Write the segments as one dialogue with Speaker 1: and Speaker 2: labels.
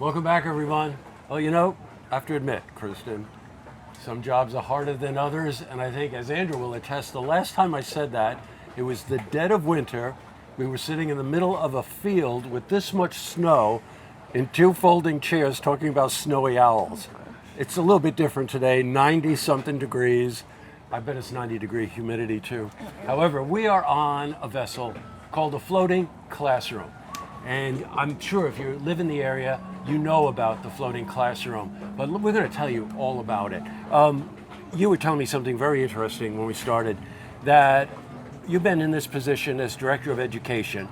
Speaker 1: Welcome back, everyone. Well, you know, I have to admit, Kristen, some jobs are harder than others, and I think, as Andrew will attest, the last time I said that, it was the dead of winter. We were sitting in the middle of a field with this much snow in two folding chairs talking about snowy owls. It's a little bit different today, 90-something degrees. I bet it's 90-degree humidity, too. However, we are on a vessel called a floating classroom. And I'm sure if you live in the area, you know about the floating classroom. But we're going to tell you all about it. You were telling me something very interesting when we started, that you've been in this position as Director of Education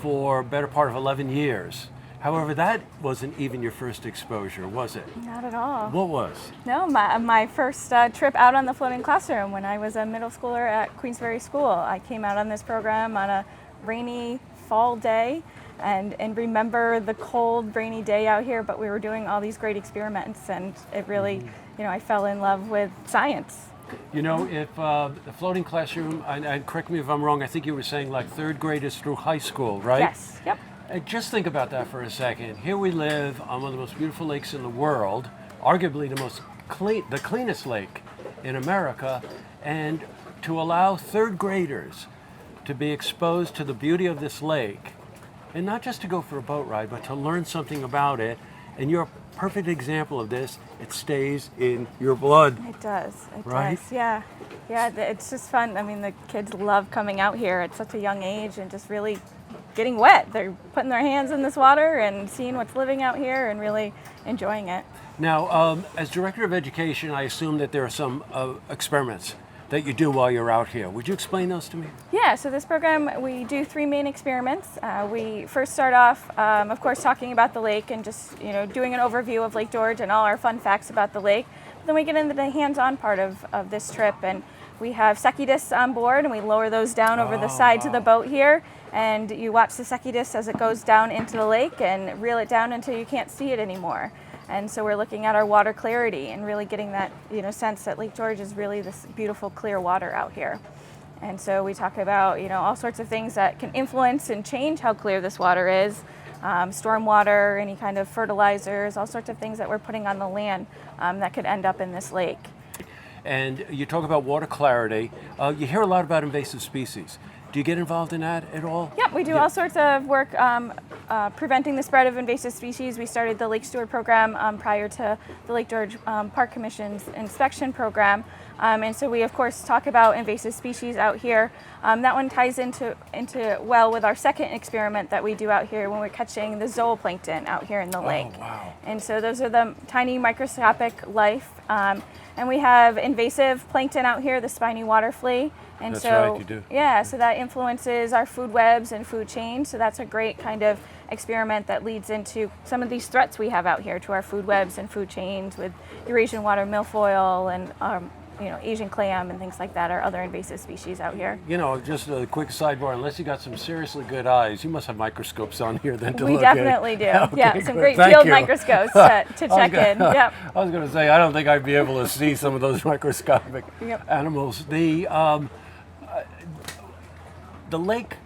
Speaker 1: for a better part of 11 years. However, that wasn't even your first exposure, was it?
Speaker 2: Not at all.
Speaker 1: What was?
Speaker 2: No, my first trip out on the floating classroom when I was a middle schooler at Queensberry School. I came out on this program on a rainy fall day and remember the cold, rainy day out here, but we were doing all these great experiments, and it really, I fell in love with science.
Speaker 1: You know, if the floating classroom, and correct me if I'm wrong, I think you were saying like third graders through high school, right?
Speaker 2: Yes, yep.
Speaker 1: Just think about that for a second. Here we live on one of the most beautiful lakes in the world, arguably the cleanest lake in America, and to allow third graders to be exposed to the beauty of this lake, and not just to go for a boat ride, but to learn something about it. And you're a perfect example of this. It stays in your blood.
Speaker 2: It does. It
Speaker 1: right?
Speaker 2: does. Yeah. Yeah, it's just fun. I mean, the kids love coming out here at such a young age and just really getting wet. They're putting their hands in this water and seeing what's living out here and really enjoying it.
Speaker 1: Now, as Director of Education, I assume that there are some experiments that you do while you're out here. Would you explain those to me?
Speaker 2: Yeah, so this program, we do three main experiments. We first start off, of course, talking about the lake and just, doing an overview of Lake George and all our fun facts about the lake. Then we get into the hands-on part of this trip, and we have secchi discs on board, and we lower those down over the sides of the boat here, and you watch the secchi disc as it goes down into the lake and reel it down until you can't see it anymore. And so we're looking at our water clarity and really getting that sense that Lake George is really this beautiful clear water out here. And so we talk about all sorts of things that can influence and change how clear this water is. Storm water, any kind of fertilizers, all sorts of things that we're putting on the land that could end up in this lake.
Speaker 1: And you talk about water clarity. You hear a lot about invasive species. Do you get involved in that at all?
Speaker 2: Yep, we do all sorts of work preventing the spread of invasive species. We started the Lake Steward program prior to the Lake George Park Commission's inspection program. And so we, of course, talk about invasive species out here. That one ties into well with our second experiment that we do out here when we're catching the zooplankton out here in the lake.
Speaker 1: Oh, wow.
Speaker 2: And so those are the tiny microscopic life. And we have invasive plankton out here, the spiny water flea. And
Speaker 1: that's
Speaker 2: so,
Speaker 1: right, you do.
Speaker 2: Yeah, so that influences our food webs and food chain. So that's a great kind of experiment that leads into some of these threats we have out here to our food webs and food chains with Eurasian water milfoil and Asian clam and things like that are other invasive species out here.
Speaker 1: Just a quick sidebar, unless you got some seriously good eyes, you must have microscopes on here then to
Speaker 2: We
Speaker 1: look at.
Speaker 2: definitely do.
Speaker 1: Okay,
Speaker 2: Yeah, some
Speaker 1: good.
Speaker 2: great
Speaker 1: Thank
Speaker 2: field
Speaker 1: you.
Speaker 2: microscopes to check in. Yep.
Speaker 1: I was going to say, I don't think I'd be able to see some of those microscopic animals. The lake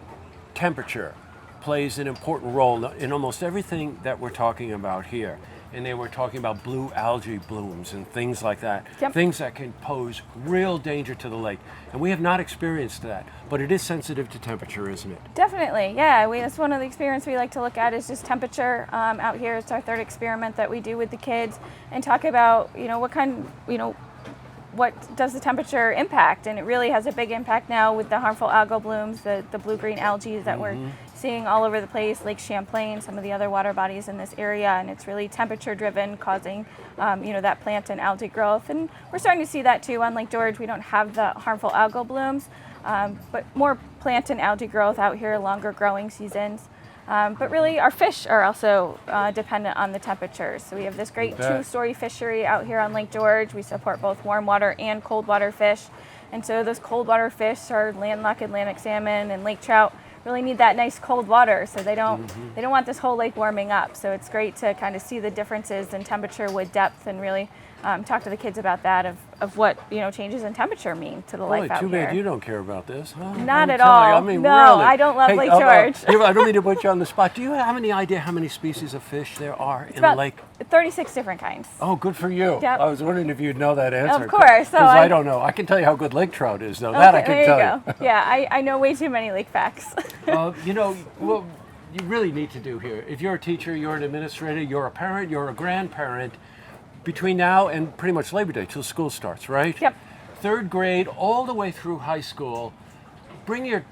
Speaker 1: temperature plays an important role in almost everything that we're talking about here. And they were talking about blue algae blooms and things like that.
Speaker 2: Yep.
Speaker 1: Things that can pose real danger to the lake. And we have not experienced that, but it is sensitive to temperature, isn't it?
Speaker 2: Definitely, yeah. That's one of the experiments we like to look at is just temperature out here. It's our third experiment that we do with the kids and talk about, what does the temperature impact? And it really has a big impact now with the harmful algal blooms, the blue-green algae that we're seeing all over the place, Lake Champlain, some of the other water bodies in this area, and it's really temperature-driven, causing, that plant and algae growth. And we're starting to see that too on Lake George. We don't have the harmful algal blooms, but more plant and algae growth out here, longer growing seasons. But really, our fish are also dependent on the temperatures. So we have this great two-story fishery out here on Lake George. We support both warm water and cold water fish. And so those cold water fish, our landlocked Atlantic salmon and lake trout, really need that nice cold water. So they don't want this whole lake warming up. So it's great to kind of see the differences in temperature with depth and really talk to the kids about that, of what changes in temperature mean to the life out
Speaker 1: Too
Speaker 2: here.
Speaker 1: bad you don't care about this, huh?
Speaker 2: Not at
Speaker 1: I'm telling you,
Speaker 2: all.
Speaker 1: I mean,
Speaker 2: No,
Speaker 1: really.
Speaker 2: I don't love
Speaker 1: Hey,
Speaker 2: Lake George.
Speaker 1: I don't mean to put you on the spot. Do you have any idea how many species of fish there are in the
Speaker 2: About
Speaker 1: lake?
Speaker 2: 36 different kinds.
Speaker 1: Oh, good for you.
Speaker 2: Yep.
Speaker 1: I was wondering if you'd know that answer.
Speaker 2: Of course.
Speaker 1: Because I don't know. I can tell you how good lake trout is, though. That I can
Speaker 2: there
Speaker 1: tell
Speaker 2: you go. Yeah, I know way too many lake facts.
Speaker 1: What you really need to do here, if you're a teacher, you're an administrator, you're a parent, you're a grandparent, between now and pretty much Labor Day till school starts, right?
Speaker 2: Yep.
Speaker 1: 3rd grade all the way through high school, bring your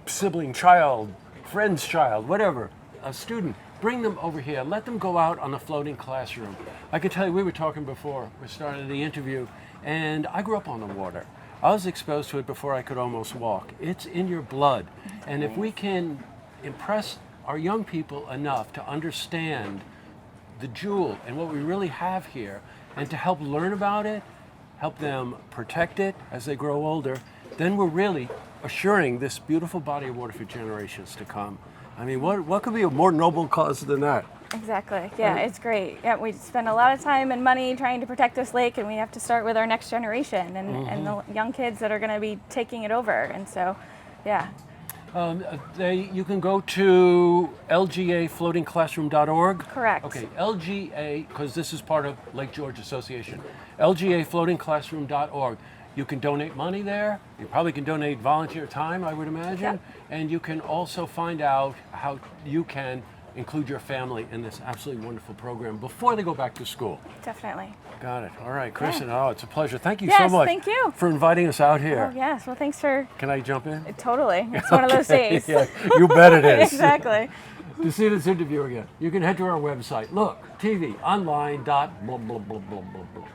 Speaker 1: sibling, child, friend's child, whatever, a student, bring them over here. Let them go out on the floating classroom. I can tell you, we were talking before we started the interview, and I grew up on the water. I was exposed to it before I could almost walk. It's in your blood. And if we can impress our young people enough to understand the jewel and what we really have here, and to help learn about it, help them protect it as they grow older, then we're really assuring this beautiful body of water for generations to come. I mean, what could be a more noble cause than that?
Speaker 2: Exactly. Yeah, it's great. Yeah, we spend a lot of time and money trying to protect this lake, and we have to start with our next generation and the young kids that are going to be taking it over. And so, yeah.
Speaker 1: You can go to lgafloatingclassroom.org.
Speaker 2: Correct.
Speaker 1: Okay, LGA, because this is part of Lake George Association, lgafloatingclassroom.org. You can donate money there. You probably can donate volunteer time, I would imagine.
Speaker 2: Yep.
Speaker 1: And you can also find out how you can include your family in this absolutely wonderful program before they go back to school.
Speaker 2: Definitely.
Speaker 1: Got it. All right, Kristen, it's a pleasure. Thank you
Speaker 2: Yes,
Speaker 1: so much
Speaker 2: thank you.
Speaker 1: for inviting us out here.
Speaker 2: Oh, yes. Well, thanks for...
Speaker 1: Can I jump in?
Speaker 2: Totally. It's one of those days.
Speaker 1: Yeah, you bet it is.
Speaker 2: Exactly.
Speaker 1: To see this interview again, you can head to our website. Look, TV, online, dot, blah, blah, blah, blah, blah, blah.